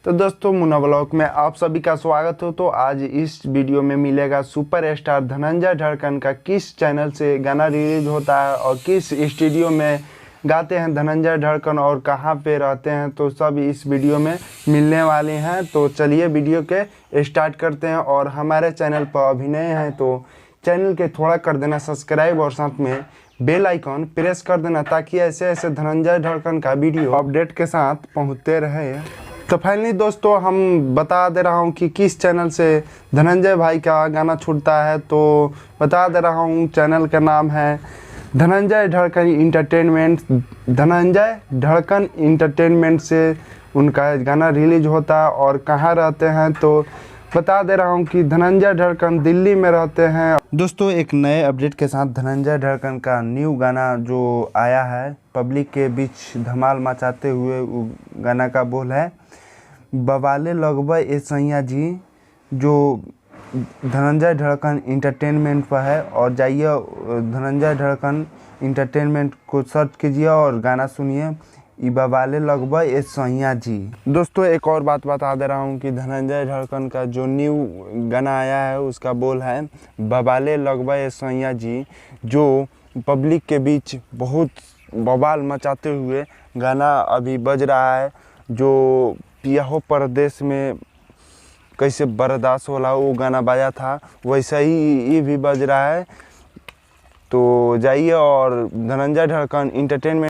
तो दोस्तों मुन्ना व्लॉग में आप सभी का स्वागत हो। तो आज इस वीडियो में मिलेगा सुपरस्टार धनंजय धड़कन का किस चैनल से गाना रिलीज होता है और किस स्टूडियो में गाते हैं धनंजय धड़कन और कहां पे रहते हैं, तो सब इस वीडियो में मिलने वाले हैं। तो चलिए वीडियो के स्टार्ट करते हैं। और हमारे चैनल पर अभी नए हैं तो चैनल के थोड़ा कर देना सब्सक्राइब और साथ में बेल आइकॉन प्रेस कर देना ताकि ऐसे ऐसे धनंजय धड़कन का वीडियो अपडेट के साथ पहुंचते रहे। तो फाइनली दोस्तों हम बता दे रहा हूं कि किस चैनल से धनंजय भाई का गाना छूटता है। तो बता दे रहा हूं, चैनल का नाम है धनंजय धड़कन इंटरटेनमेंट। धनंजय धड़कन इंटरटेनमेंट से उनका गाना रिलीज होता है। और कहाँ रहते हैं तो बता दे रहा हूं कि धनंजय धड़कन दिल्ली में रहते हैं। दोस्तों एक नए अपडेट के साथ धनंजय धड़कन का न्यू गाना जो आया है, पब्लिक के बीच धमाल मचाते हुए गाना का बोल है बवाले लगबे ए सैया जी, जो धनंजय धड़कन इंटरटेनमेंट पर है। और जाइए धनंजय धड़कन इंटरटेनमेंट को सर्च कीजिए और गाना सुनिए ई बवाले लगबे ए सैया जी। दोस्तों एक और बात बता दे रहा हूँ कि धनंजय धड़कन का जो न्यू गाना आया है उसका बोल है बवाले लगबे ए सैया जी, जो पब्लिक के बीच बहुत बवाल मचाते हुए गाना अभी बज रहा है। जो पियाहो परदेश में कैसे बर्दाश्त होला वो गाना बजा था, वैसा ही ये भी बज रहा है। तो जाइए और धनंजय धड़कन इंटरटेनमेंट